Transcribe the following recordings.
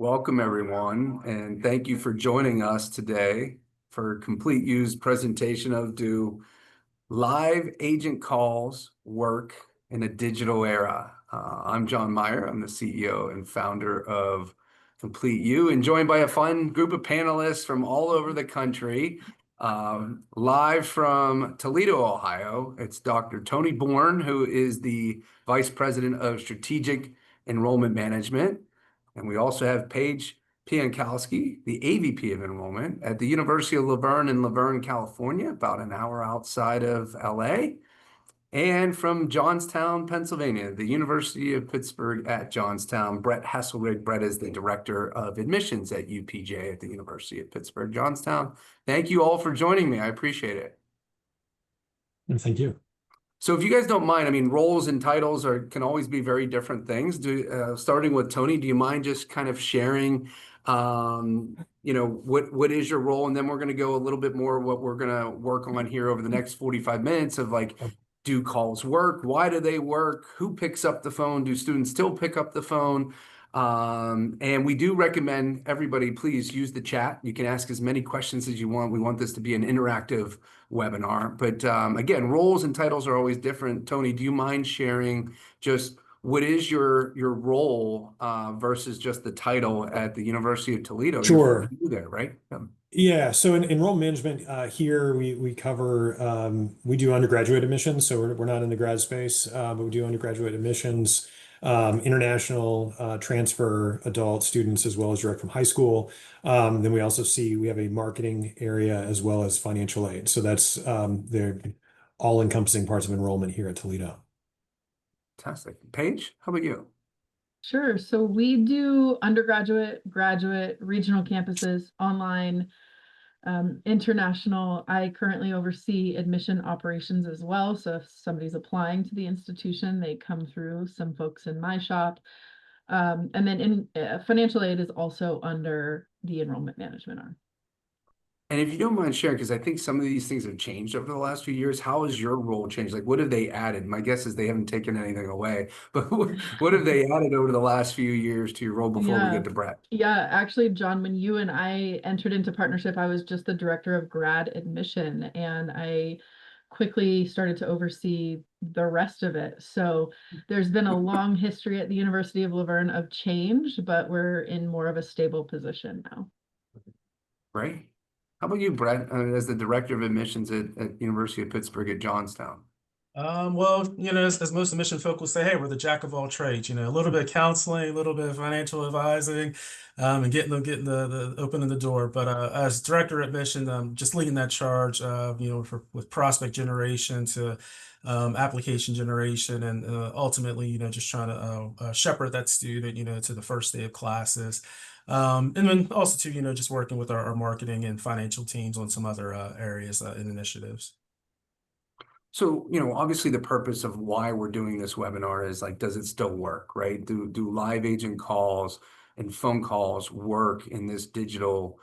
Welcome, everyone, and thank you for joining us today for CompleteU's presentation of Do Live Agent Calls Work in a Digital Era? I'm John Meyer. I'm the CEO and founder of CompleteU, and joined by a fun group of panelists from all over the country. Live from Toledo, Ohio, it's Dr. Tony Bourne, who is the Vice President of Strategic Enrollment Management. And we also have Paige Piankowski, the AVP of Enrollment at the University of Laverne in Laverne, California, about an hour outside of LA. And from Johnstown, Pennsylvania, the University of Pittsburgh at Johnstown, Brett Hasselrig. Brett is the Director of Admissions at UPJ at the University of Pittsburgh, Johnstown. Thank you all for joining me. I appreciate it. Thank you. So if you guys don't mind, I mean, roles and titles can always be very different things. Starting with Tony, do you mind just kind of sharing, what is your role? And then we're going to go a little bit more what we're going to work on here over the next 45 minutes of like, do calls work? Why do they work? Who picks up the phone? Do students still pick up the phone? And we do recommend everybody, please use the chat. You can ask as many questions as you want. We want this to be an interactive webinar. But again, roles and titles are always different. Tony, do you mind sharing just what is your role versus just the title at the University of Toledo? Sure. You're there, right? Yeah. So in enrollment management here, we cover, we do undergraduate admissions. So we're not in the grad space, but we do undergraduate admissions, international transfer adult students, as well as direct from high school. Then we also we have a marketing area as well as financial aid. So that's the all-encompassing parts of enrollment here at Toledo. Fantastic. Paige, how about you? Sure. So we do undergraduate, graduate, regional campuses, online, international. I currently oversee admission operations as well. So if somebody's applying to the institution, they come through some folks in my shop. And then financial aid is also under the enrollment management arm. And if you don't mind sharing, because I think some of these things have changed over the last few years, how has your role changed? Like, what have they added? My guess is they haven't taken anything away, but what have they added over the last few years to your role before we get to Brett? Yeah, actually, John, when you and I entered into partnership, I was just the director of grad admission, and I quickly started to oversee the rest of it. So there's been a long history at the University of Laverne of change, but we're in more of a stable position now. Right. How about you, Brett, as the director of admissions at University of Pittsburgh at Johnstown? Well, as most admission folk will say, hey, we're the jack of all trades. A little bit of counseling, a little bit of financial advising, and getting the opening the door. But as director of admission, just leading that charge, with prospect generation to application generation, and ultimately, just trying to shepherd that student, to the first day of classes. And then also too, just working with our marketing and financial teams on some other areas and initiatives. So, obviously the purpose of why we're doing this webinar is like, does it still work, right? Do live agent calls and phone calls work in this digital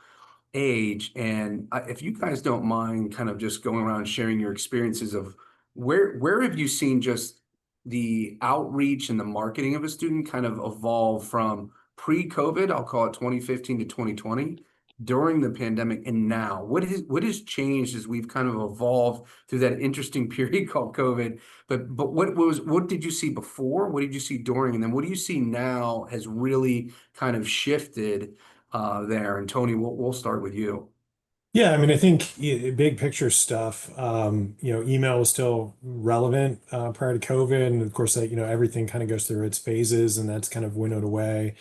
age? And if you guys don't mind kind of just going around sharing your experiences of where have you seen just the outreach and the marketing of a student kind of evolve from pre-COVID, I'll call it 2015 to 2020, during the pandemic, and now? What has changed as we've kind of evolved through that interesting period called COVID? But what did you see before? What did you see during? And then what do you see now has really kind of shifted there? And Tony, we'll start with you. Yeah, I mean, I think big picture stuff, email was still relevant prior to COVID. And of course, everything kind of goes through its phases, and that's kind of winnowed away.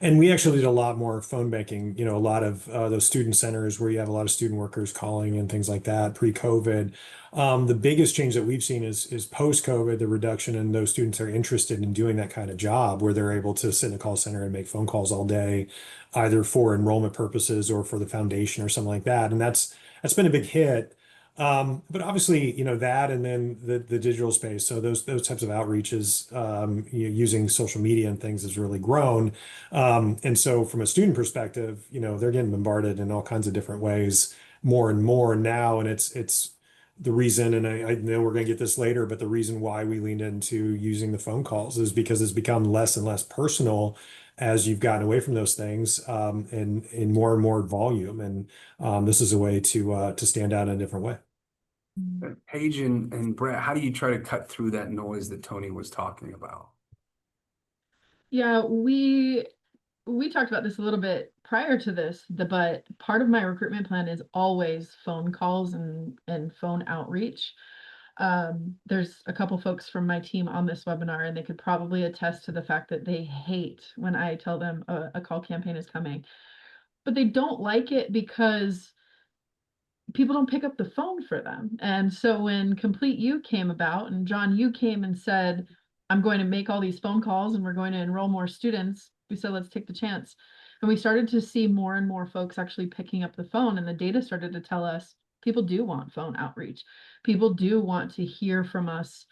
And we actually did a lot more phone banking, a lot of those student centers where you have a lot of student workers calling and things like that pre-COVID. The biggest change that we've seen is post-COVID, the reduction in those students that are interested in doing that kind of job where they're able to sit in a call center and make phone calls all day, either for enrollment purposes or for the foundation or something like that. And that's been a big hit. But obviously, that, and then the digital space. So those types of outreaches, using social media and things has really grown. And so from a student perspective, they're getting bombarded in all kinds of different ways more and more now. And it's the reason, and I know we're going to get this later, but the reason why we leaned into using the phone calls is because it's become less and less personal as you've gotten away from those things, in more and more volume. And this is a way to stand out in a different way. Paige and Brett, how do you try to cut through that noise that Tony was talking about? Yeah, we talked about this a little bit prior to this, but part of my recruitment plan is always phone calls and phone outreach. There's a couple folks from my team on this webinar, and they could probably attest to the fact that they hate when I tell them a call campaign is coming, but they don't like it because people don't pick up the phone for them. And so when CompleteU came about and John, you came and said, I'm going to make all these phone calls and we're going to enroll more students, we said, let's take the chance. And we started to see more and more folks actually picking up the phone, and the data started to tell us people do want phone outreach. People do want to hear from us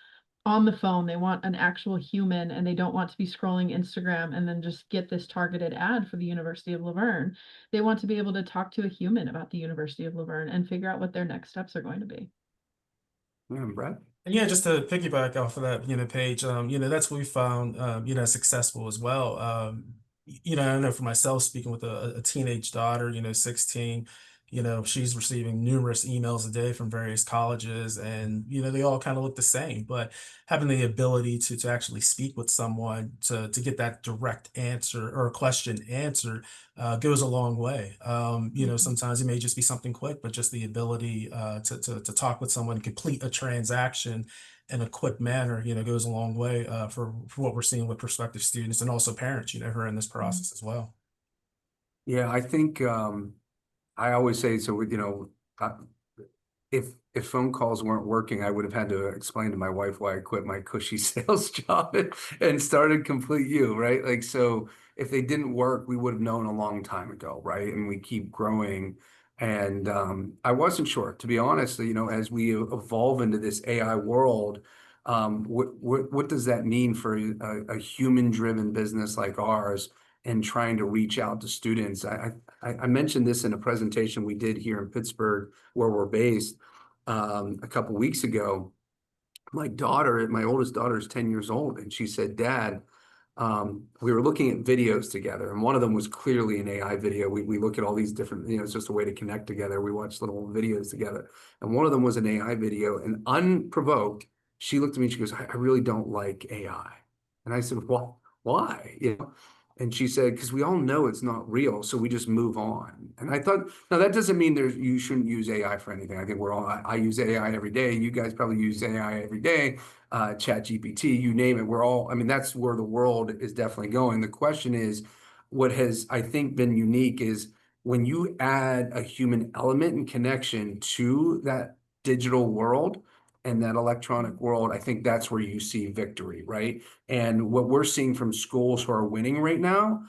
on the phone. They want an actual human, and they don't want to be scrolling Instagram and then just get this targeted ad for the University of Laverne. They want to be able to talk to a human about the University of Laverne and figure out what their next steps are going to be. Yeah, Brett? And yeah, just to piggyback off of that, Paige, that's what we found, successful as well. I know for myself, speaking with a teenage daughter, 16, she's receiving numerous emails a day from various colleges, and, they all kind of look the same, but having the ability to actually speak with someone to get that direct answer or question answered goes a long way. Sometimes it may just be something quick, but just the ability to talk with someone, complete a transaction in a quick manner, goes a long way for what we're seeing with prospective students and also parents, who are in this process as well. Yeah, I think I always say, so, uh, if phone calls weren't working, I would have had to explain to my wife why I quit my cushy sales job and started CompleteU, right? Like, so if they didn't work, we would have known a long time ago, right? And we keep growing. And I wasn't sure, to be honest, as we evolve into this AI world, what does that mean for a human-driven business like ours and trying to reach out to students? I mentioned this in a presentation we did here in Pittsburgh, where we're based, a couple weeks ago. My oldest daughter is 10 years old, and she said, Dad, we were looking at videos together, and one of them was clearly an AI video. We look at all these different, it's just a way to connect together. We watch little videos together, and one of them was an AI video, and unprovoked, she looked at me and she goes, I really don't like AI. And I said, well, why? And she said, because we all know it's not real, so we just move on. And I thought, now that doesn't mean you shouldn't use AI for anything. I think I use AI every day. You guys probably use AI every day. Chat GPT, you name it. That's where the world is definitely going. The question is, what has, I think, been unique is when you add a human element and connection to that digital world and that electronic world, I think that's where you see victory, right? And what we're seeing from schools who are winning right now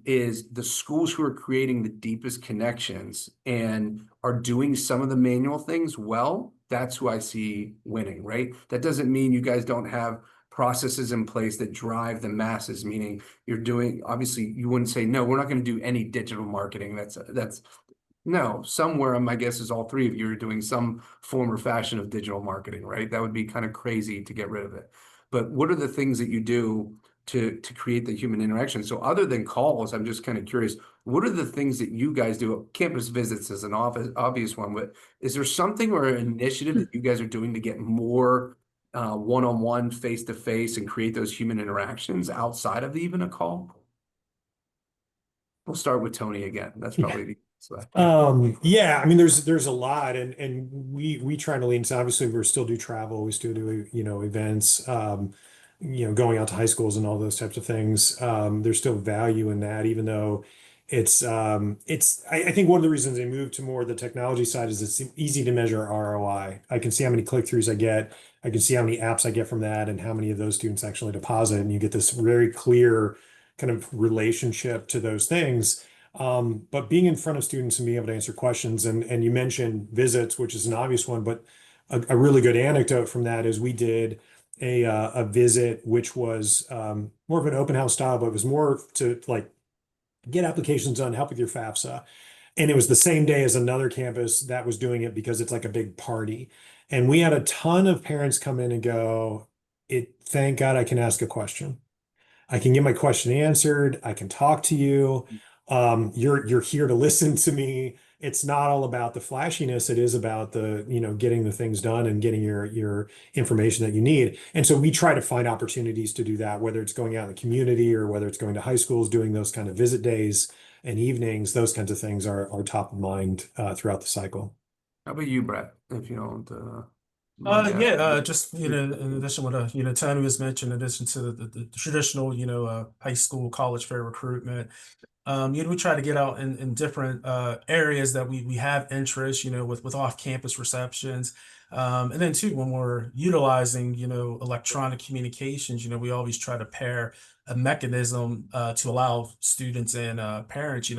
is the schools who are creating the deepest connections and are doing some of the manual things well. That's who I see winning, right? That doesn't mean you guys don't have processes in place that drive the masses, meaning you're doing, obviously you wouldn't say, no, we're not going to do any digital marketing. That's no, somewhere, my guess is all three of you are doing some form or fashion of digital marketing, right? That would be kind of crazy to get rid of it. But what are the things that you do to create the human interaction? So other than calls, I'm just kind of curious, what are the things that you guys do? Campus visits is an obvious one, but is there something or an initiative that you guys are doing to get more one-on-one, face-to-face, and create those human interactions outside of even a call? We'll start with Tony again. That's probably the yeah, there's a lot, and we try to lean. So obviously we still do travel, we still do, events, going out to high schools and all those types of things. There's still value in that, even though I think one of the reasons they moved to more of the technology side is it's easy to measure ROI. I can see how many click-throughs I get. I can see how many apps I get from that and how many of those students actually deposit. And you get this very clear kind of relationship to those things. But being in front of students and being able to answer questions, and you mentioned visits, which is an obvious one, but a really good anecdote from that is we did a visit, which was more of an open house style, but it was more to like get applications done, help with your FAFSA. And it was the same day as another campus that was doing it because it's like a big party. And we had a ton of parents come in and go, thank God I can ask a question. I can get my question answered. I can talk to you. You're here to listen to me. It's not all about the flashiness. It is about the, getting the things done and getting your information that you need. And so we try to find opportunities to do that, whether it's going out in the community or whether it's going to high schools, doing those kind of visit days and evenings. Those kinds of things are top of mind throughout the cycle. How about you, Brett? If you don't mind Yeah, asking. just in addition to what Tony was mentioning, in addition to the traditional high school, college fair recruitment, we try to get out in different areas that we have interest, with off-campus receptions. And then too, when we're utilizing, electronic communications, we always try to pair a mechanism to allow students and parents,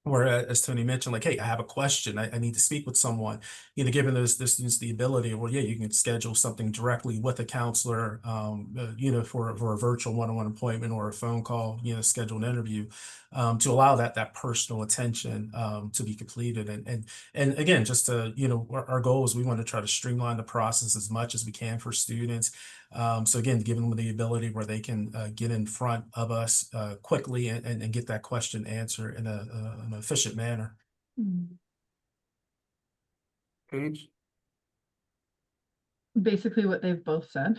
where, as Tony mentioned, like, hey, I have a question. I need to speak with someone. Giving those students the ability, well, yeah, you can schedule something directly with a counselor, for a virtual one-on-one appointment or a phone call, schedule an interview, to allow that personal attention to be completed. And again, just to, our goal is we want to try to streamline the process as much as we can for students. So again, giving them the ability where they can get in front of us quickly and get that question answered in an efficient manner. Paige? Basically what they've both said.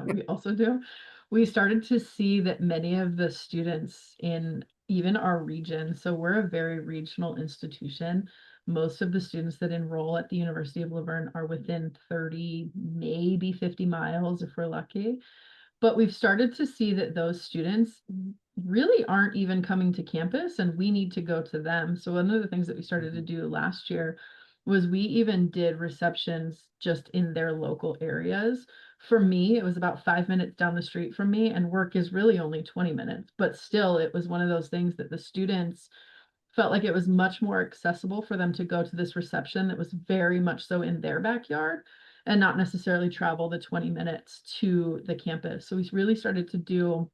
We also do. We started to see that many of the students in even our region, so we're a very regional institution. Most of the students that enroll at the University of Laverne are within 30, maybe 50 miles if we're lucky. But we've started to see that those students really aren't even coming to campus, and we need to go to them. So one of the things that we started to do last year was we even did receptions just in their local areas. For me, it was about 5 minutes down the street from me, and work is really only 20 minutes. But still, it was one of those things that the students felt like it was much more accessible for them to go to this reception that was very much so in their backyard and not necessarily travel the 20 minutes to the campus. So we really started to do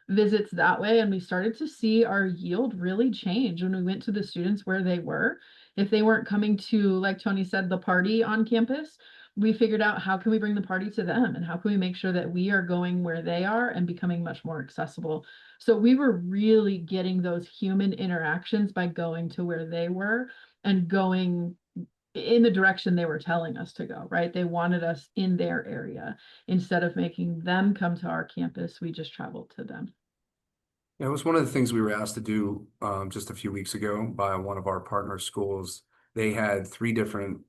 visits that way, and we started to see our yield really change when we went to the students where they were. If they weren't coming to, like Tony said, the party on campus, we figured out how can we bring the party to them and how can we make sure that we are going where they are and becoming much more accessible. So we were really getting those human interactions by going to where they were and going in the direction they were telling us to go, right? They wanted us in their area. Instead of making them come to our campus, we just traveled to them. Yeah, it was one of the things we were asked to do just a few weeks ago by one of our partner schools. They had 3 different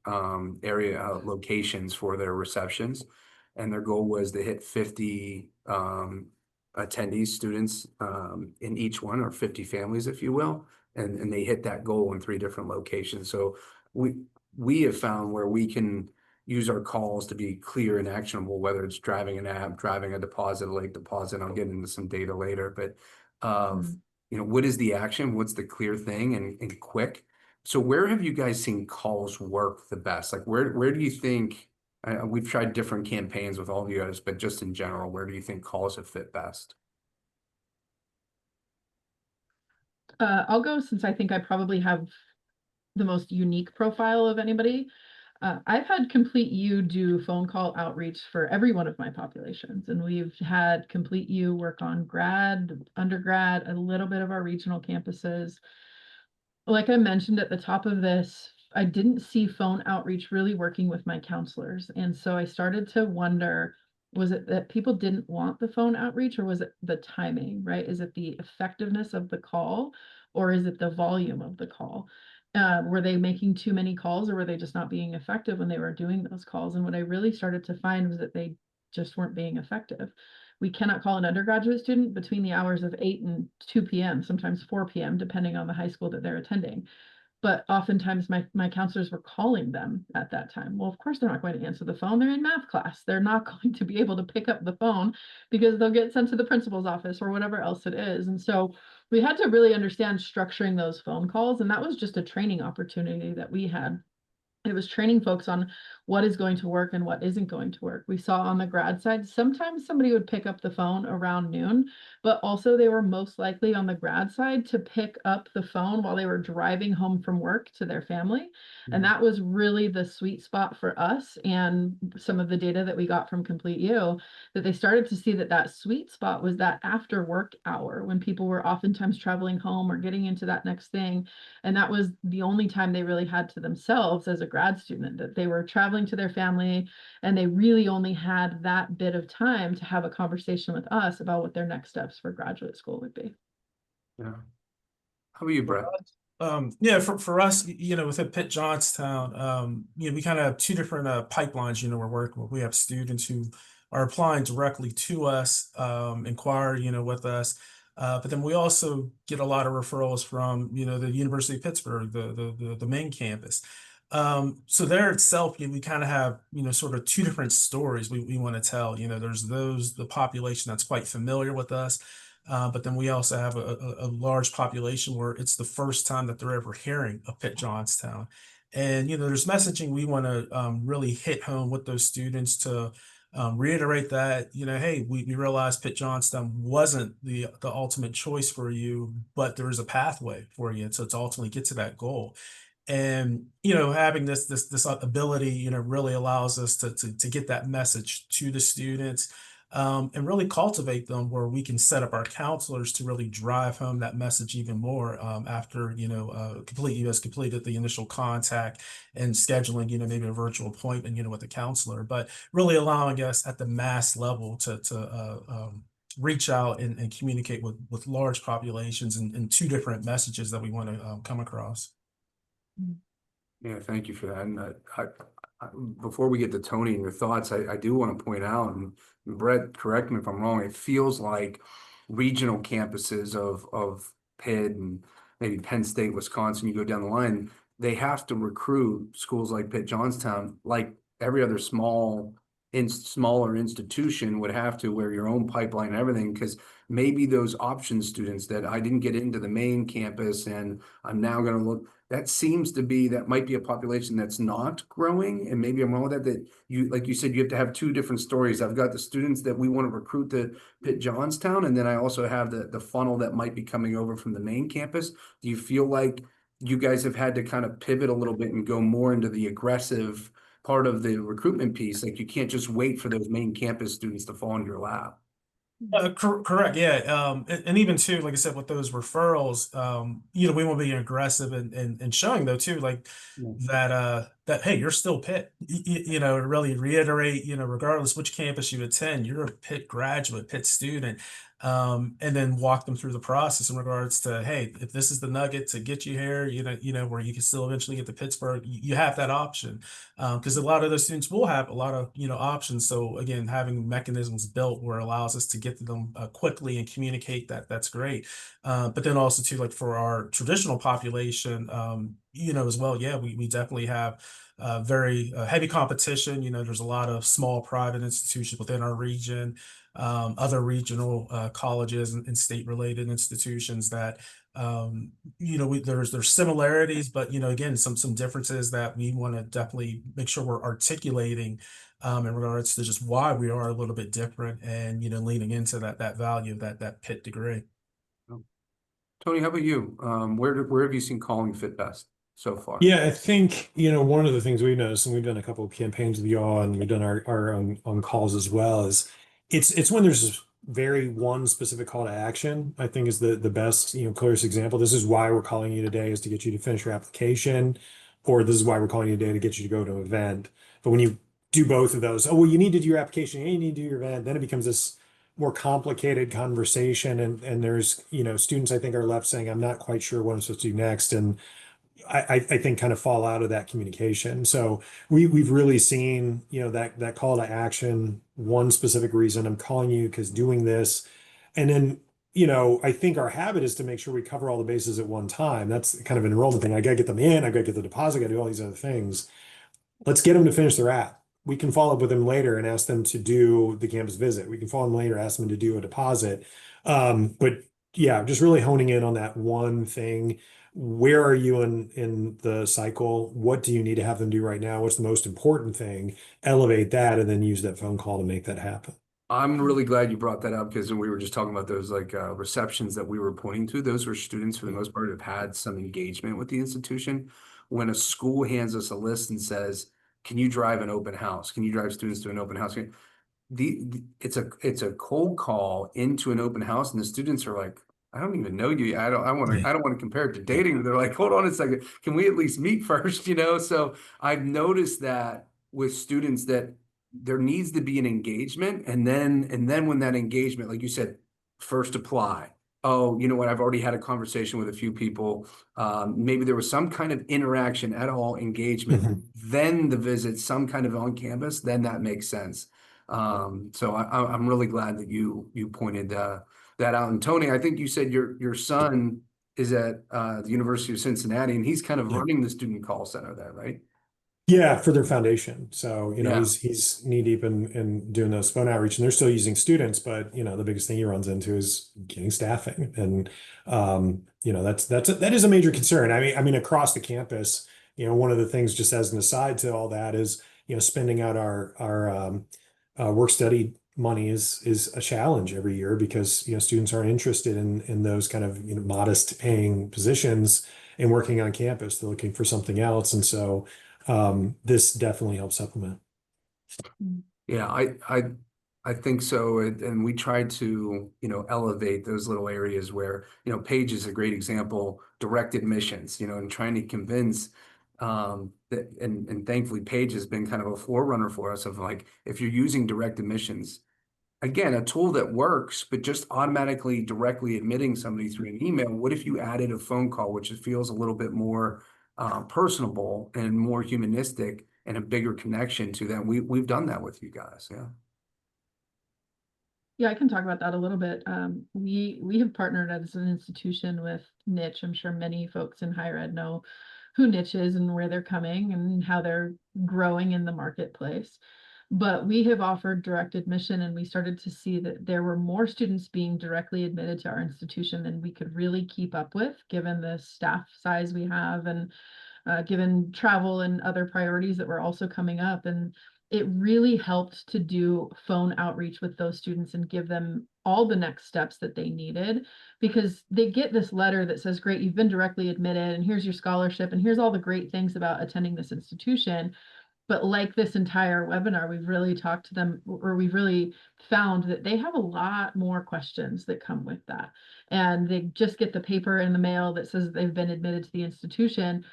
area locations for their receptions, and their goal was to hit 50 attendees, students in each one, or 50 families, if you will. And they hit that goal in 3 different locations. So we have found where we can use our calls to be clear and actionable, whether it's driving an app, driving a deposit, a late deposit. I'll get into some data later, but of what is the action, what's the clear thing, and quick. So where have you guys seen calls work the best? Like where do you think we've tried different campaigns with all of you guys, but just in general, where do you think calls have fit best? I'll go, since I think I probably have the most unique profile of anybody. I've had CompleteU do phone call outreach for every one of my populations, and we've had CompleteU work on grad, undergrad, a little bit of our regional campuses. Like I mentioned at the top of this, I didn't see phone outreach really working with my counselors. And so I started to wonder, was it that people didn't want the phone outreach, or was it the timing, right? Is it the effectiveness of the call, or is it the volume of the call? Were they making too many calls, or were they just not being effective when they were doing those calls? And what I really started to find was that they just weren't being effective. We cannot call an undergraduate student between the hours of 8 and 2 p.m., sometimes 4 p.m., depending on the high school that they're attending. But oftentimes my counselors were calling them at that time. Well, of course, they're not going to answer the phone. They're in math class. They're not going to be able to pick up the phone because they'll get sent to the principal's office or whatever else it is. And so we had to really understand structuring those phone calls. And that was just a training opportunity that we had. It was training folks on what is going to work and what isn't going to work. We saw on the grad side, sometimes somebody would pick up the phone around noon, but also they were most likely on the grad side to pick up the phone while they were driving home from work to their family. And that was really the sweet spot for us, and some of the data that we got from CompleteU, that they started to see that that sweet spot was that after work hour when people were oftentimes traveling home or getting into that next thing. And that was the only time they really had to themselves as a grad student, that they were traveling to their family and they really only had that bit of time to have a conversation with us about what their next steps for graduate school would be. Yeah. How about you, Brett? Yeah, for us, within Pitt Johnstown, we kind of have two different pipelines, we're working with. We have students who are applying directly to us, inquire, with us. But then we also get a lot of referrals from, the University of Pittsburgh, the main campus. So there itself, we kind of have, sort of two different stories we want to tell. There's the population that's quite familiar with us. But then we also have a large population where it's the first time that they're ever hearing of Pitt Johnstown. And, there's messaging we want to really hit home with those students to reiterate that, hey, we realize Pitt Johnstown wasn't the ultimate choice for you, but there is a pathway for you to ultimately get to that goal. And having this ability really allows us to get that message to the students, and really cultivate them, where we can set up our counselors to really drive home that message even more, after CompleteU has completed the initial contact and scheduling maybe a virtual appointment with the counselor, but really allowing us at the mass level to reach out and communicate with large populations and two different messages that we want to come across. Yeah, thank you for that. And before we get to Tony and your thoughts, I do want to point out, and Brett, correct me if I'm wrong, it feels like regional campuses of Pitt and maybe Penn State, Wisconsin, you go down the line, they have to recruit schools like Pitt Johnstown, like every other smaller institution would have to, where your own pipeline and everything, because maybe those option students that I didn't get into the main campus and I'm now going to look, that seems to be, that might be a population that's not growing. And maybe I'm wrong with that you, like you said, you have to have two different stories. I've got the students that we want to recruit to Pitt Johnstown, and then I also have the funnel that might be coming over from the main campus. Do you feel like you guys have had to kind of pivot a little bit and go more into the aggressive part of the recruitment piece? Like, you can't just wait for those main campus students to fall in your lap. Correct. Yeah. And even too, like I said, with those referrals, we want to be aggressive and showing though too, like that, hey, you're still Pitt, really reiterate, regardless which campus you attend, you're a Pitt graduate, Pitt student. And then walk them through the process in regards to, hey, if this is the nugget to get you here, where you can still eventually get to Pittsburgh, you have that option. Because a lot of those students will have a lot of, options. So again, having mechanisms built where it allows us to get to them quickly and communicate that's great. But then also too, like for our traditional population, as well, yeah, we definitely have very heavy competition. There's a lot of small private institutions within our region, other regional colleges and state-related institutions that there's similarities, but again, some differences that we want to definitely make sure we're articulating in regards to just why we are a little bit different, and leaning into that value of that Pitt degree. Tony, how about you? Where have you seen calling fit best so far? Yeah, I think, one of the things we've noticed, and we've done a couple of campaigns with y'all, and we've done our own on calls as well, is it's when there's very one specific call to action, I think is the best, clearest example. This is why we're calling you today, is to get you to finish your application, or this is why we're calling you today to get you to go to an event. But when you do both of those, oh, well, you need to do your application and you need to do your event, then it becomes this more complicated conversation. And there's, students I think are left saying, I'm not quite sure what I'm supposed to do next. And I think kind of fall out of that communication. So we've really seen, that call to action, one specific reason I'm calling you because doing this. And then, I think our habit is to make sure we cover all the bases at one time. That's kind of an enrollment thing. I got to get them in, I got to get the deposit, I got to do all these other things. Let's get them to finish their app. We can follow up with them later and ask them to do the campus visit. We can follow them later, ask them to do a deposit. But yeah, just really honing in on that one thing. where are you in the cycle? What do you need to have them do right now? What's the most important thing? Elevate that and then use that phone call to make that happen. I'm really glad you brought that up because when we were just talking about those like receptions that we were pointing to, those were students for the most part who've had some engagement with the institution. When a school hands us a list and says, "Can you drive an open house? Can you drive students to an open house?" It's a cold call into an open house, and the students are like, "I don't even know you. I don't want to compare it to dating." They're like, "Hold on a second. Can we at least meet first?" So I've noticed that with students that there needs to be an engagement, and then when that engagement, like you said, first apply. Oh, you know what? I've already had a conversation with a few people. Maybe there was some kind of interaction at all, engagement. Mhm. Then the visit, some kind of on campus. Then that makes sense. So I'm really glad that you pointed that out. And Tony, I think you said your son is at the University of Cincinnati, and he's kind of Yeah. running the student call center there, right? Yeah, for their foundation. So, Yeah. he's knee deep in doing those phone outreach, and they're still using students, but the biggest thing he runs into is getting staffing. And that is a major concern. I mean across the campus, one of the things just as an aside to all that is, spending out our work study money is a challenge every year because students aren't interested in those kind of modest paying positions and working on campus. They're looking for something else. And so this definitely helps supplement. Yeah, I think so. And we try to, elevate those little areas where, Page is a great example, direct admissions, and trying to convince that and thankfully Page has been kind of a forerunner for us of like, if you're using direct admissions, again, a tool that works, but just automatically directly admitting somebody through an email. What if you added a phone call, which feels a little bit more personable and more humanistic and a bigger connection to them? We've done that with you guys. Yeah. Yeah, I can talk about that a little bit. We have partnered as an institution with Niche. I'm sure many folks in higher ed know who Niche is and where they're coming and how they're growing in the marketplace. But we have offered direct admission, and we started to see that there were more students being directly admitted to our institution than we could really keep up with, given the staff size we have and given travel and other priorities that were also coming up. And it really helped to do phone outreach with those students and give them all the next steps that they needed, because they get this letter that says, great, you've been directly admitted, and here's your scholarship, and here's all the great things about attending this institution. But like this entire webinar, we've really talked to them, or we've really found that they have a lot more questions that come with that. And they just get the paper in the mail that says they've been admitted to the institution.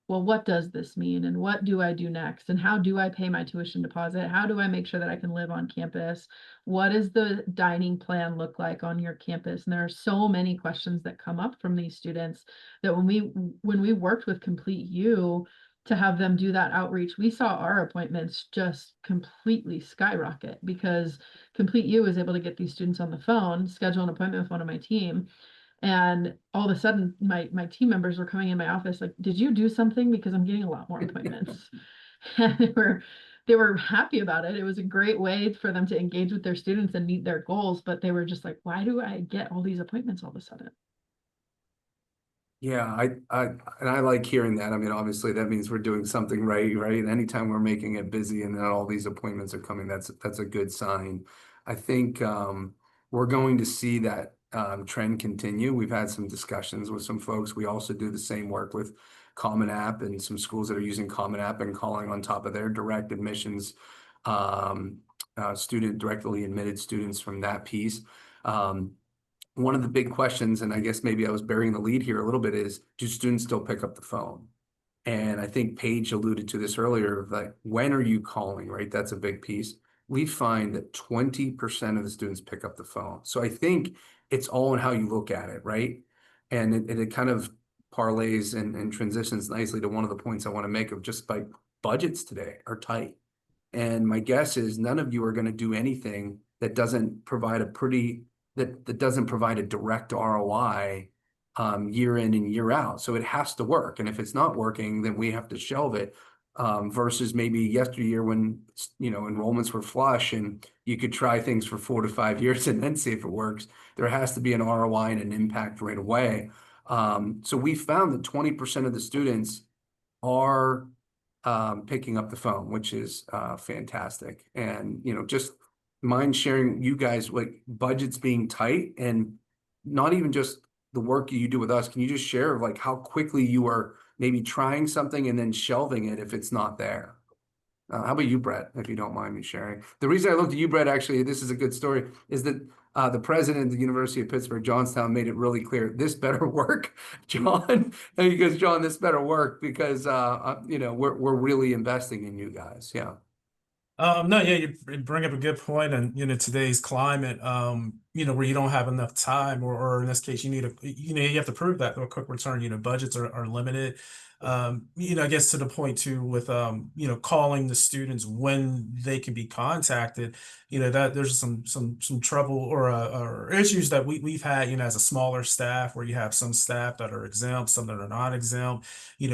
Well, what does this mean? And what do I do next? And how do I pay my tuition deposit? How do I make sure that I can live on campus? What does the dining plan look like on your campus? And there are so many questions that come up from these students that when we worked with CompleteU to have them do that outreach, we saw our appointments just completely skyrocket, because CompleteU was able to get these students on the phone, schedule an appointment with one of my team, and all of a sudden my team members were coming in my office like, did you do something? Because I'm getting a lot more appointments. And they were happy about it. It was a great way for them to engage with their students and meet their goals. But they were just like, why do I get all these appointments all of a sudden? Yeah, I like hearing that. I mean, obviously that means we're doing something right, right? And anytime we're making it busy and then all these appointments are coming, that's a good sign. I think we're going to see that trend continue. We've had some discussions with some folks. We also do the same work with Common App and some schools that are using Common App and calling on top of their direct admissions directly admitted students from that piece. One of the big questions, and I guess maybe I was burying the lead here a little bit, is do students still pick up the phone? And I think Paige alluded to this earlier, of like, when are you calling, right? That's a big piece. We find that 20% of the students pick up the phone. So I think it's all in how you look at it, right? And it kind of parlays and transitions nicely to one of the points I want to make of just like budgets today are tight. And my guess is none of you are going to do anything that doesn't provide that doesn't provide a direct ROI year in and year out. So it has to work. And if it's not working, then we have to shelve it. Versus maybe yesteryear when enrollments were flush and you could try things for 4 to 5 years and then see if it works. There has to be an ROI and an impact right away. So we found that 20% of the students are picking up the phone, which is fantastic. And, just mind sharing you guys, like budgets being tight and not even just the work you do with us. Can you just share like how quickly you are maybe trying something and then shelving it if it's not there? How about you, Brett, if you don't mind me sharing? The reason I looked at you, Brett, actually, this is a good story, is that the president of the University of Pittsburgh, Johnstown, made it really clear, this better work, John. And he goes, John, this better work because, we're really investing in you guys. Yeah. No, yeah, you bring up a good point, and today's climate, where you don't have enough time, or in this case, you need you have to prove that a quick return. Budgets are limited. I guess to the point too with calling the students when they can be contacted. That there's some trouble or issues that we've had. As a smaller staff, where you have some staff that are exempt, some that are not exempt.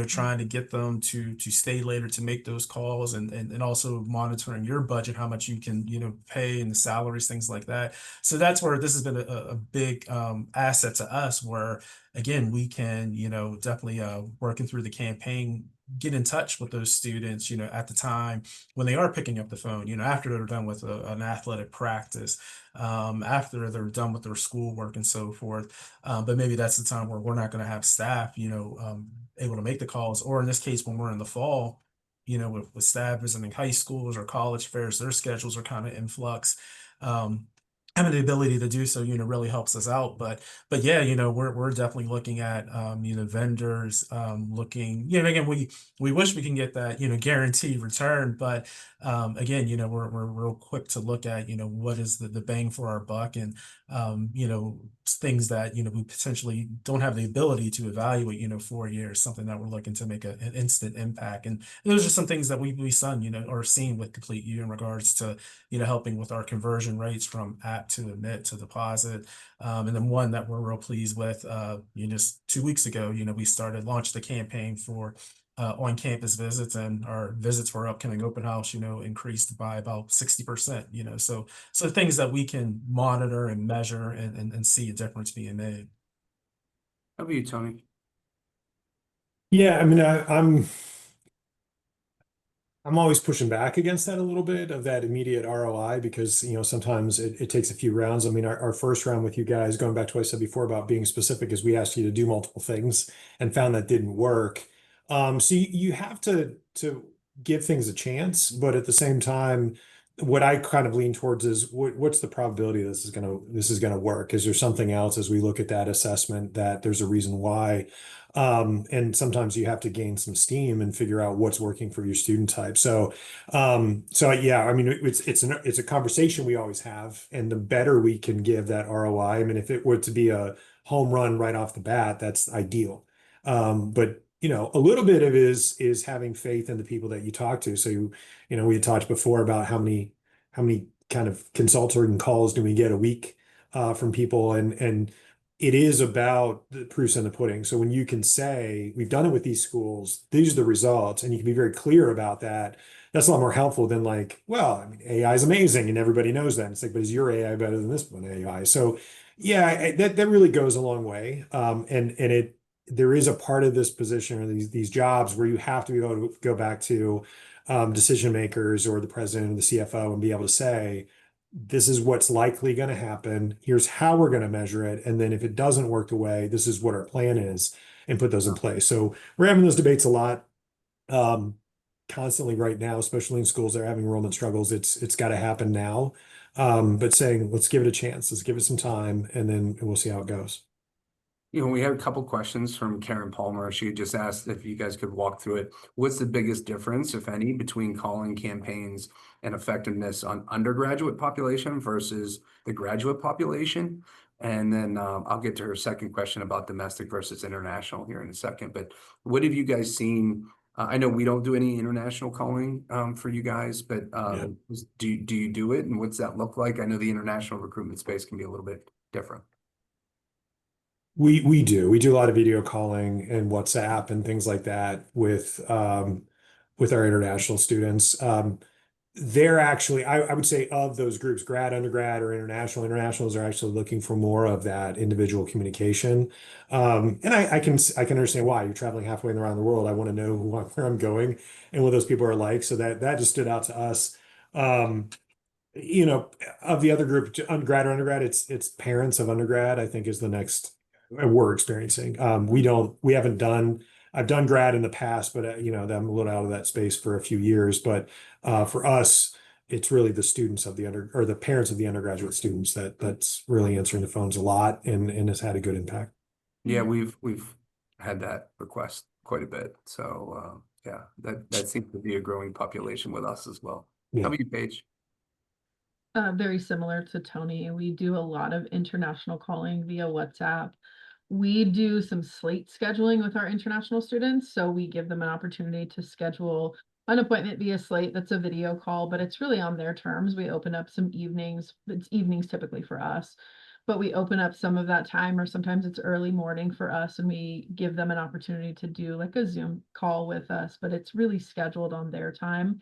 Trying to get them to stay later to make those calls, and also monitoring your budget, how much you can pay, and the salaries, things like that. So that's where this has been a big asset to us, where again we can definitely working through the campaign, get in touch with those students at the time when they are picking up the phone, after they're done with an athletic practice, after they're done with their schoolwork and so forth. But maybe that's the time where we're not going to have staff able to make the calls, or in this case when we're in the fall, with staff visiting high schools or college fairs, their schedules are kind of in flux. Having the ability to do so really helps us out. But yeah, we're definitely looking at vendors, looking, again, we wish we can get that guaranteed return, but again, we're real quick to look at what is the bang for our buck, and things that we potentially don't have the ability to evaluate 4 years, something that we're looking to make an instant impact. And those are some things that we've seen or seen with CompleteU in regards to helping with our conversion rates from app to admit to deposit. And then one that we're real pleased with, just 2 weeks ago, we launched the campaign for on-campus visits, and our visits for upcoming open house, increased by about 60%. So things that we can monitor and measure, and see a difference being made. How about you, Tony? Yeah, I mean, I'm always pushing back against that a little bit, of that immediate ROI, because sometimes it takes a few rounds. I mean, our first round with you guys, going back to what I said before about being specific, is we asked you to do multiple things and found that didn't work. So you have to give things a chance, but at the same time, what I kind of lean towards is what's the probability this is gonna work? Is there something else, as we look at that assessment, that there's a reason why? And sometimes you have to gain some steam and figure out what's working for your student type. So yeah, I mean, it's a conversation we always have, and the better we can give that ROI. I mean, if it were to be a home run right off the bat, that's ideal. But a little bit of it is having faith in the people that you talk to. So we had talked before about how many kind of consulting calls do we get a week from people, and it is about the proofs in the pudding. So when you can say, we've done it with these schools, these are the results, and you can be very clear about that, that's a lot more helpful than like, well, I mean, AI is amazing and everybody knows that. It's like, but is your AI better than this one AI? So yeah, that really goes a long way. And there is a part of this position, or these jobs, where you have to be able to go back to decision makers or the president or the CFO and be able to say, this is what's likely going to happen. Here's how we're going to measure it. And then if it doesn't work the way, this is what our plan is, and put those in place. So we're having those debates a lot, constantly right now, especially in schools that are having enrollment struggles. It's got to happen now. But saying, let's give it a chance, let's give it some time, and then we'll see how it goes. We had a couple questions from Karen Palmer. She had just asked if you guys could walk through it. What's the biggest difference, if any, between calling campaigns and effectiveness on undergraduate population versus the graduate population? And then I'll get to her second question about domestic versus international here in a second. But what have you guys seen? I know we don't do any international calling for you guys, but do you do it? And what's that look like? I know the international recruitment space can be a little bit different. We do a lot of video calling and WhatsApp and things like that with our international students. they're actually, I would say of those groups, grad, undergrad, or internationals are actually looking for more of that individual communication. And I can understand why. You're traveling halfway around the world. I want to know where I'm going and what those people are like. So that just stood out to us. Um, you know, of the other group, undergrad or undergrad, it's parents of undergrad, I think is the next we're experiencing. We haven't done, I've done grad in the past, but I'm a little out of that space for a few years. But for us, it's really the students of the or the parents of the undergraduate students that's really answering the phones a lot and has had a good impact. Yeah, we've had that request quite a bit. So yeah, that seems to be a growing population with us as well. Yeah. How about you, Paige? Very similar to Tony. We do a lot of international calling via WhatsApp. We do some slate scheduling with our international students. So we give them an opportunity to schedule an appointment via slate that's a video call, but it's really on their terms. We open up some evenings. It's evenings typically for us, but we open up some of that time, or sometimes it's early morning for us, and we give them an opportunity to do like a Zoom call with us, but it's really scheduled on their time.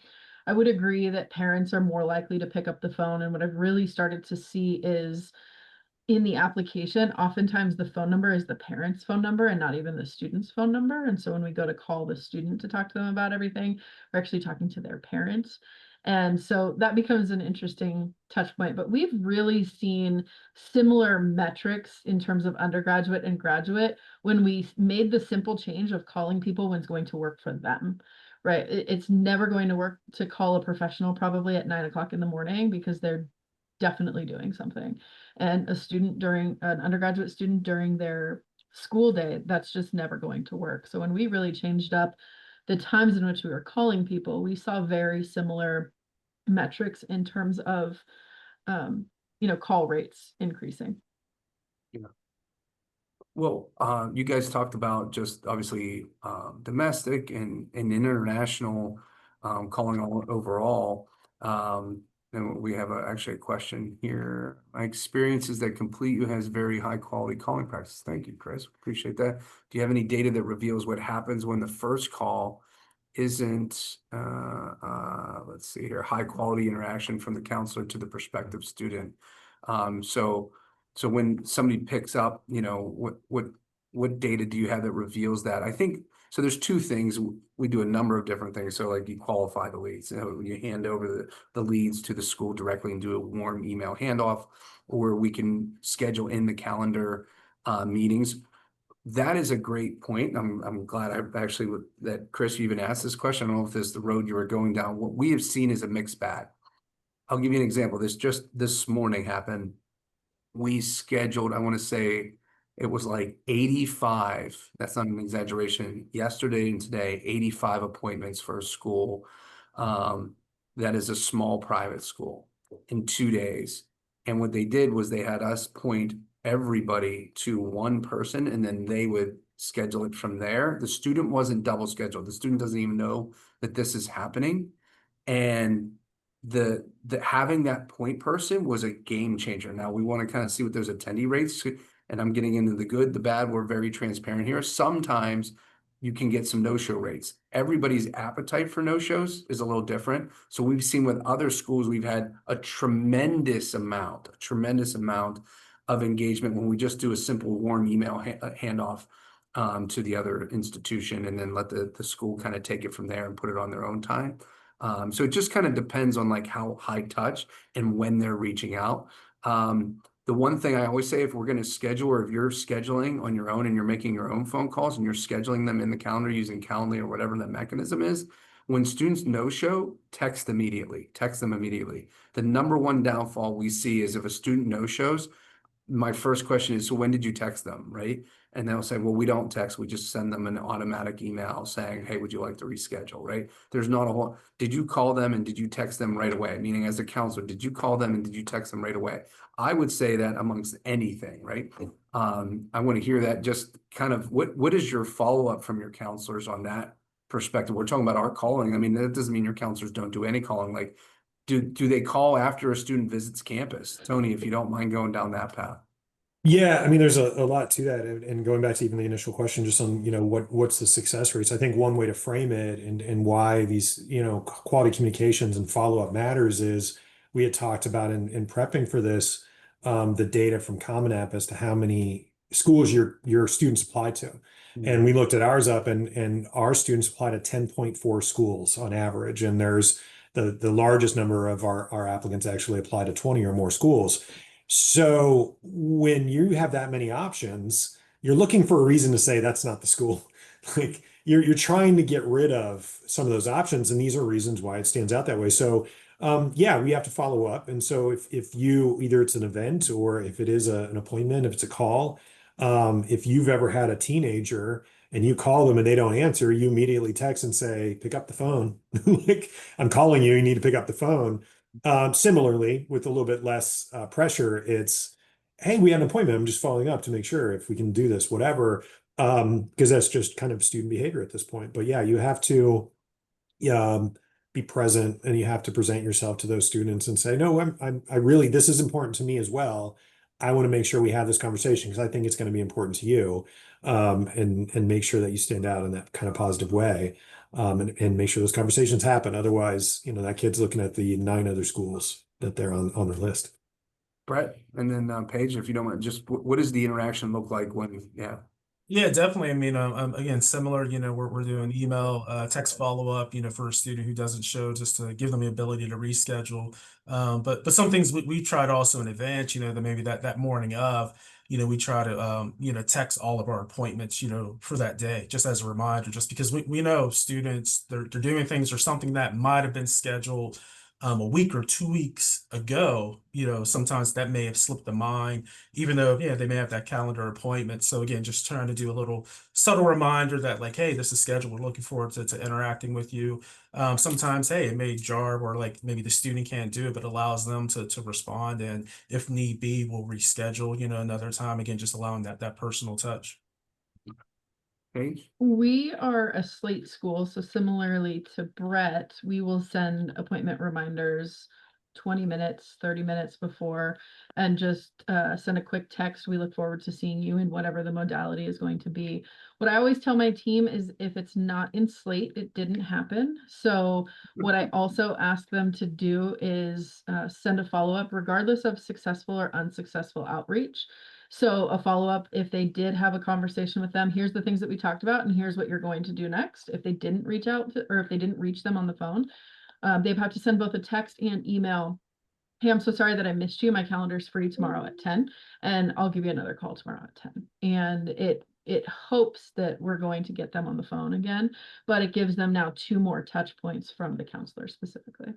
I would agree that parents are more likely to pick up the phone. And what I've really started to see is in the application, oftentimes the phone number is the parent's phone number and not even the student's phone number. And so when we go to call the student to talk to them about everything, we're actually talking to their parents. And so that becomes an interesting touch point. But we've really seen similar metrics in terms of undergraduate and graduate when we made the simple change of calling people when it's going to work for them. Right. It's never going to work to call a professional probably at 9 o'clock in the morning because they're definitely doing something. And an undergraduate student during their school day, that's just never going to work. So when we really changed up the times in which we were calling people, we saw very similar metrics in terms of, call rates increasing. Yeah. Well, you guys talked about just obviously domestic and international calling all overall. And we have actually a question here. My experience is that CompleteU has very high quality calling practices. Thank you, Chris. Appreciate that. Do you have any data that reveals what happens when the first call isn't, let's see here, high quality interaction from the counselor to the prospective student? So when somebody picks up, what data do you have that reveals that? I think so. There's two things. We do a number of different things. So like you qualify the leads. You hand over the leads to the school directly and do a warm email handoff, or we can schedule in the calendar meetings. That is a great point. I'm glad that Chris, you even asked this question. I don't know if this is the road you were going down. What we have seen is a mixed bag. I'll give you an example. This morning happened. We scheduled, I want to say it was like 85, that's not an exaggeration, yesterday and today, 85 appointments for a school that is a small private school in 2 days. And what they did was they had us point everybody to one person, and then they would schedule it from there. The student wasn't double scheduled. The student doesn't even know that this is happening. And the having that point person was a game changer. Now we want to kind of see what those attendee rates, and I'm getting into the good, the bad. We're very transparent here. Sometimes you can get some no-show rates. Everybody's appetite for no-shows is a little different. So we've seen with other schools, we've had a tremendous amount of engagement when we just do a simple warm email handoff to the other institution, and then let the school kind of take it from there and put it on their own time. So it just kind of depends on like how high touch and when they're reaching out. The one thing I always say, if we're going to schedule, or if you're scheduling on your own and you're making your own phone calls and you're scheduling them in the calendar using Calendly or whatever that mechanism is, when students no-show, text them immediately. The number one downfall we see is if a student no-shows, my first question is, so when did you text them, right? And they'll say, well, we don't text, we just send them an automatic email saying, hey, would you like to reschedule, right? There's not a whole, did you call them and did you text them right away? Meaning as a counselor, did you call them and did you text them right away? I would say that amongst anything, right? I want to hear that, just kind of what is your follow-up from your counselors on that perspective? We're talking about our calling. I mean, that doesn't mean your counselors don't do any calling. Like, do they call after a student visits campus? Tony, if you don't mind going down that path. Yeah, I mean, there's a lot to that. And going back to even the initial question, just on, what's the success rates? I think one way to frame it and why these, quality communications and follow-up matters is we had talked about in prepping for this, the data from Common App as to how many schools your students apply to. And we looked at ours up and our students apply to 10.4 schools on average. And there's the largest number of our applicants actually apply to 20 or more schools. So when you have that many options, you're looking for a reason to say that's not the school. Like you're trying to get rid of some of those options, and these are reasons why it stands out that way. So yeah, we have to follow up. And so if you either it's an event or if it is an appointment, if it's a call, if you've ever had a teenager and you call them and they don't answer, you immediately text and say, pick up the phone. Like I'm calling you, you need to pick up the phone. Similarly, with a little bit less pressure, it's, hey, we had an appointment. I'm just following up to make sure if we can do this, whatever. Because that's just kind of student behavior at this point. But yeah, you have to um, be present and you have to present yourself to those students and say, no, I really, this is important to me as well. I want to make sure we have this conversation because I think it's going to be important to you, and make sure that you stand out in that kind of positive way, and make sure those conversations happen. Otherwise, that kid's looking at the 9 other schools that they're on their list. Brett, and then Paige, if you don't mind, just what does the interaction look like when, yeah. Yeah, definitely. I mean, again, similar, we're doing email, text follow-up, for a student who doesn't show, just to give them the ability to reschedule. But some things we tried also in advance, that maybe that morning of, we try to, text all of our appointments, for that day, just as a reminder, just because we know students, they're doing things or something that might have been scheduled a week or 2 weeks ago, sometimes that may have slipped the mind, even though, yeah, they may have that calendar appointment. So again, just trying to do a little subtle reminder that like, hey, this is scheduled. We're looking forward to interacting with you. Sometimes, hey, it may jar where like maybe the student can't do it, but allows them to respond. And if need be, we'll reschedule, another time. Again, just allowing that personal touch. Paige? We are a slate school, so similarly to Brett, we will send appointment reminders 20 minutes, 30 minutes before, and just send a quick text. We look forward to seeing you in whatever the modality is going to be. What I always tell my team is if it's not in slate, it didn't happen. So what I also ask them to do is send a follow-up regardless of successful or unsuccessful outreach. So a follow-up, if they did have a conversation with them, here's the things that we talked about, and here's what you're going to do next. If they didn't reach out to, or if they didn't reach them on the phone, they've had to send both a text and email. Hey, I'm so sorry that I missed you. My calendar's free tomorrow at 10, and I'll give you another call tomorrow at 10. And it hopes that we're going to get them on the phone again, but it gives them now 2 more touch points from the counselor specifically.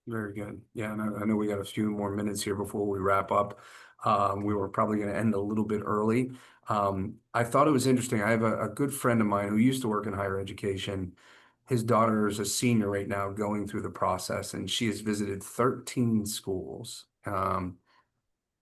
Very good. Yeah, and I know we got a few more minutes here before we wrap up. We were probably going to end a little bit early. I thought it was interesting. I have a good friend of mine who used to work in higher education. His daughter is a senior right now going through the process, and she has visited 13 schools. And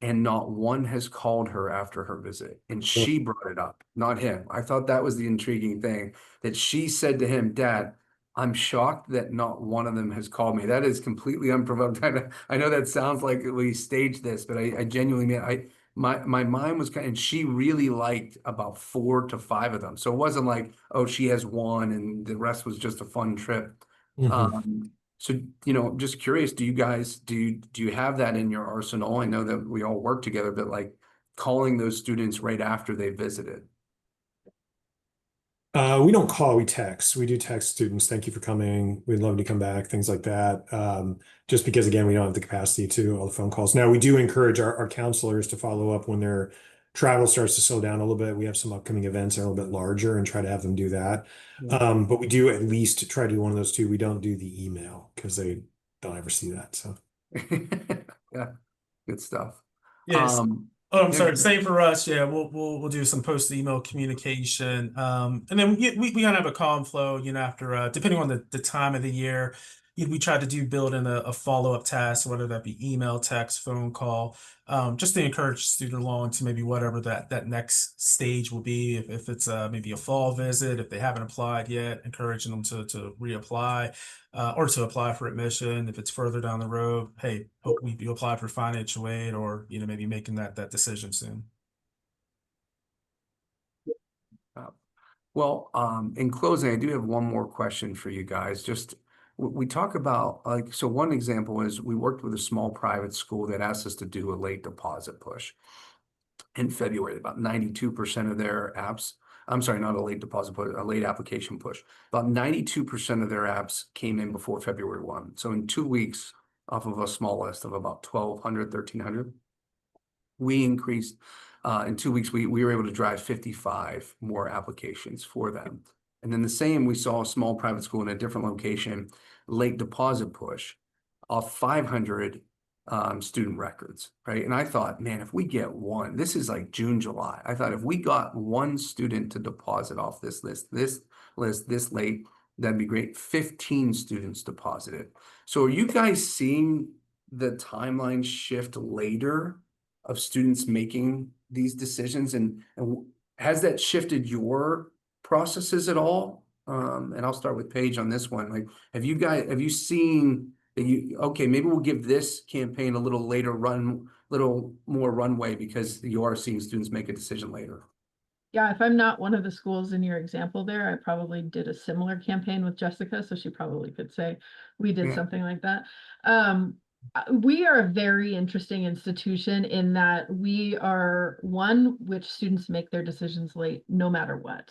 not one has called her after her visit. And she brought it up, not him. I thought that was the intriguing thing, that she said to him, Dad, I'm shocked that not one of them has called me. That is completely unprovoked. I know that sounds like we staged this, but I genuinely mean, my mind was kind of, and she really liked about 4 to 5 of them. So it wasn't like, oh, she has one and the rest was just a fun trip. Mhm. So, just curious, do you have that in your arsenal? I know that we all work together, but like calling those students right after they visited. We don't call, we text. We do text students. Thank you for coming. We'd love you to come back, things like that. Just because, again, we don't have the capacity to all the phone calls. Now, we do encourage our counselors to follow up when their travel starts to slow down a little bit. We have some upcoming events that are a little bit larger and try to have them do that. But we do at least try to do one of those 2. We don't do the email because they don't ever see that. So, Yeah, good stuff. Yes. Oh, I'm Yeah, sorry. Same for us. Yeah, we'll do some post email communication, and then we gotta have a calm flow. After depending on the time of the year, we try to build in a follow-up task, whether that be email, text, phone call, just to encourage student along to maybe whatever that next stage will be. If it's maybe a fall visit, if they haven't applied yet, encouraging them to reapply, or to apply for admission. If it's further down the road, hey, hope you apply for financial aid, or maybe making that decision soon. Well, in closing, I do have one more question for you guys. Just we talk about, like, so one example is we worked with a small private school that asked us to do a late deposit push in February. About 92% of their apps, I'm sorry, not a late deposit push, a late application push. About 92% of their apps came in before February 1. So in 2 weeks, off of a small list of about 1,200, 1,300, we increased, in 2 weeks, we were able to drive 55 more applications for them. And then the same, we saw a small private school in a different location, late deposit push off 500 student records, right? And I thought, man, if we get one, this is like June, July. I thought if we got one student to deposit off this list this late, that'd be great. 15 students deposited. So are you guys seeing the timeline shift later of students making these decisions, and has that shifted your processes at all? And I'll start with Paige on this one. Like, have you seen that okay, maybe we'll give this campaign a little little more runway because you are seeing students make a decision later? Yeah, if I'm not one of the schools in your example there, I probably did a similar campaign with Jessica, so she probably could say we did something like that. We are a very interesting institution in that we are one which students make their decisions late no matter what.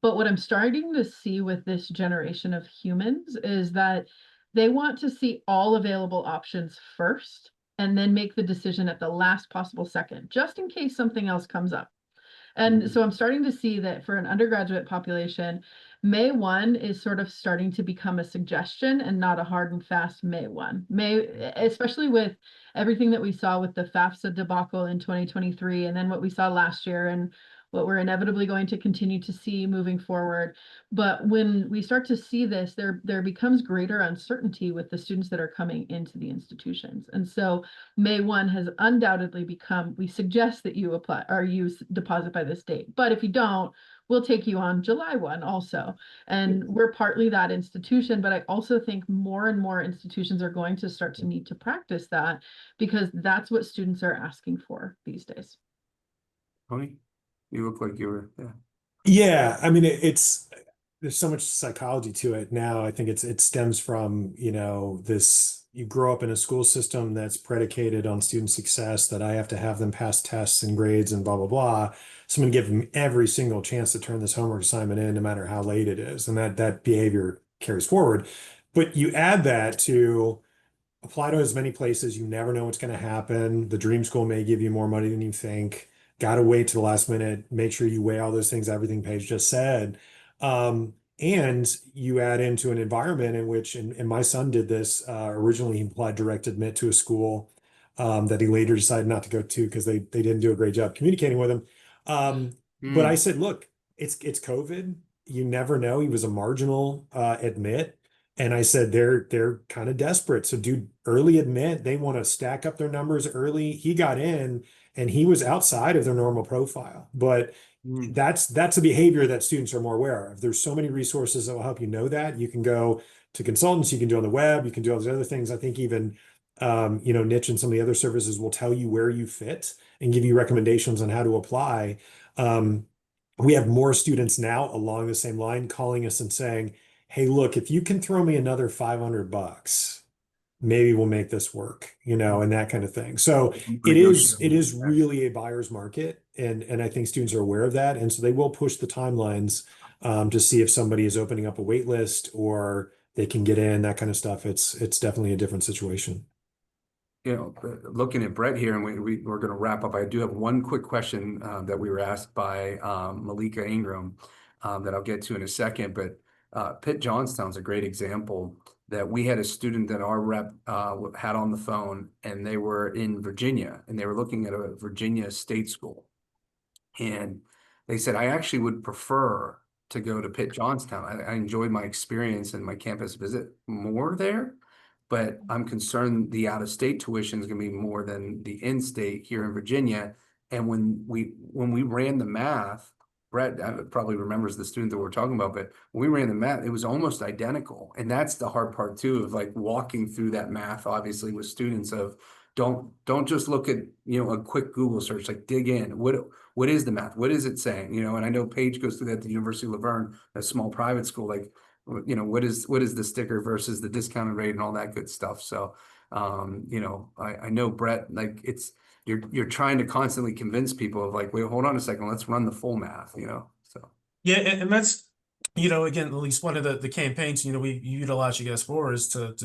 But what I'm starting to see with this generation of humans is that they want to see all available options first and then make the decision at the last possible second, just in case something else comes up. And so I'm starting to see that for an undergraduate population, May 1 is sort of starting to become a suggestion and not a hard and fast May 1. Especially with everything that we saw with the FAFSA debacle in 2023, and then what we saw last year, and what we're inevitably going to continue to see moving forward. But when we start to see this, there becomes greater uncertainty with the students that are coming into the institutions. And so May 1 has undoubtedly become, we suggest that you apply or use deposit by this date. But if you don't, we'll take you on July 1 also. And we're partly that institution, but I also think more and more institutions are going to start to need to practice that, because that's what students are asking for these days. Tony, you look like you were, Yeah, I mean, there's so much psychology to it now. I think it stems from, this, you grow up in a school system that's predicated on student success, that I have to have them pass tests and grades and blah, blah, blah. So I'm gonna give them every single chance to turn this homework assignment in, no matter how late it is. And that behavior carries forward. But you add that to apply to as many places. You never know what's going to happen. The dream school may give you more money than you think. Got to wait to the last minute. Make sure you weigh all those things, everything Paige just said. And you add into an environment in which, and my son did this, originally he applied direct admit to a school that he later decided not to go to because they didn't do a great job communicating with him. But I said, look, it's COVID. You never know. He was a marginal admit. And I said, they're kind of desperate. So do early admit. They want to stack up their numbers early. He got in and he was outside of their normal profile. But that's a behavior that students are more aware of. There's so many resources that will help you know that. You can go to consultants, you can do on the web, you can do all these other things. I think even Niche and some of the other services will tell you where you fit and give you recommendations on how to apply. We have more students now along the same line calling us and saying, hey, look, if you can throw me another $500, maybe we'll make this work, and that kind of thing. So it is really a buyer's market. And I think students are aware of that. And so they will push the timelines to see if somebody is opening up a wait list or they can get in, that kind of stuff. It's definitely a different situation. Looking at Brett here, and we're going to wrap up. I do have one quick question that we were asked by Malika Ingram that I'll get to in a second. But Pitt Johnstown's a great example that we had a student that our rep had on the phone, and they were in Virginia, and they were looking at a Virginia state school. And they said, I actually would prefer to go to Pitt Johnstown. I enjoyed my experience and my campus visit more there, but I'm concerned the out-of-state tuition is going to be more than the in-state here in Virginia. And when we ran the math, Brett probably remembers the student that we're talking about, but when we ran the math, it was almost identical. And that's the hard part too, of like walking through that math, obviously, with students of don't just look at, a quick Google search, like dig in. What is the math? What is it saying? And I know Paige goes through that at the University of Laverne, a small private school, like, what is the sticker versus the discounted rate and all that good stuff. So, I know Brett, like you're trying to constantly convince people of like, wait, hold on a second, let's run the full math, so. Yeah, and that's, again, at least one of the campaigns, we utilize you guys for is to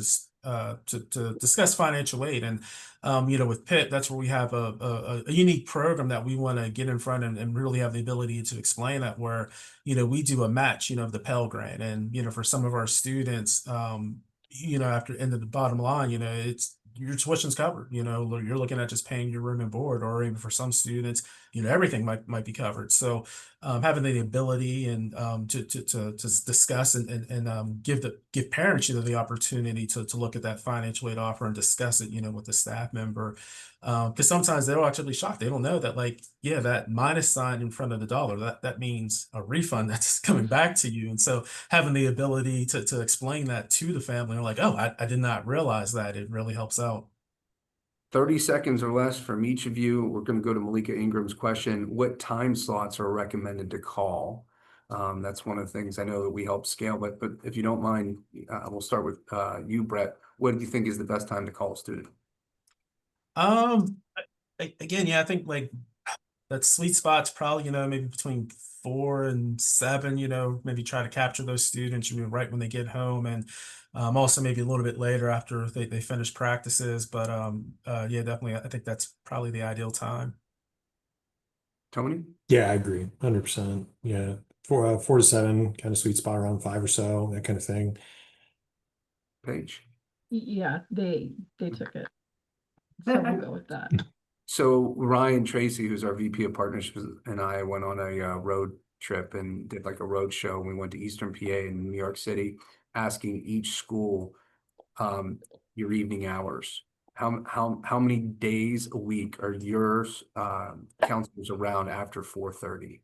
discuss financial aid. And, with Pitt, that's where we have a unique program that we want to get in front and really have the ability to explain that, where, we do a match, of the Pell Grant. And, for some of our students, after end of the bottom line, it's your tuition's covered. You're looking at just paying your room and board, or even for some students, everything might be covered. So having the ability and to discuss and give parents the opportunity to look at that financial aid offer and discuss it with the staff member, because sometimes they'll actually be shocked. They don't know that, like, yeah, that minus sign in front of the dollar, that means a refund that's coming back to you. And so having the ability to explain that to the family, they're like, oh, I did not realize that. It really helps out. 30 seconds or less from each of you. We're going to go to Malika Ingram's question. What time slots are recommended to call? That's one of the things I know that we help scale, but if you don't mind, we'll start with you, Brett. What do you think is the best time to call a student? Again, yeah, I think like that sweet spot's probably, maybe between 4 and 7, maybe try to capture those students, right when they get home, and also maybe a little bit later after they finish practices. But yeah, definitely, I think that's probably the ideal time. Tony? Yeah, I agree. 100%. Yeah. 4 to 7, kind of sweet spot around 5 or so, that kind of thing. Paige? Yeah, they took it. So we'll go with that. So Ryan Tracy, who's our VP of partnerships, and I went on a road trip and did like a road show. We went to Eastern PA in New York City, asking each school your evening hours. How many days a week are your counselors around after 4:30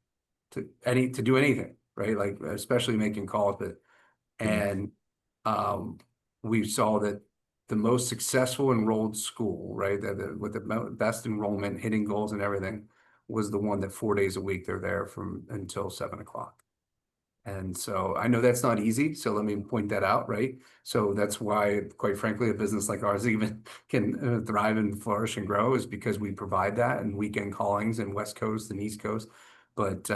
to do anything, right? Like especially making calls, but and we saw that the most successful enrolled school, right, with the best enrollment, hitting goals and everything, was the one that 4 days a week they're there from until 7 o'clock. And so I know that's not easy, so let me point that out, right? So that's why, quite frankly, a business like ours even can thrive and flourish and grow, is because we provide that, and weekend callings in West Coast and East Coast. But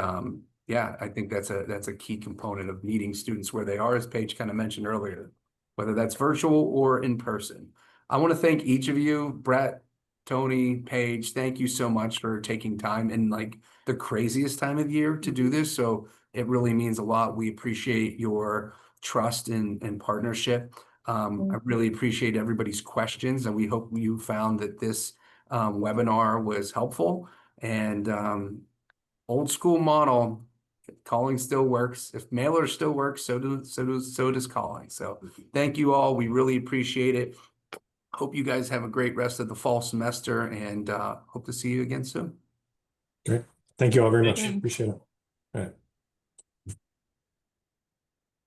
yeah, I think that's a key component of meeting students where they are, as Paige kind of mentioned earlier, whether that's virtual or in person. I want to thank each of you, Brett, Tony, Paige. Thank you so much for taking time in like the craziest time of year to do this. So it really means a lot. We appreciate your trust and partnership. I really appreciate everybody's questions, and we hope you found that this webinar was helpful. And old school model, calling still works. If mailer still works, so does calling. So thank you all. We really appreciate it. Hope you guys have a great rest of the fall semester, and hope to see you again soon. Great. Thank you all very much. Thanks. Appreciate it. All right.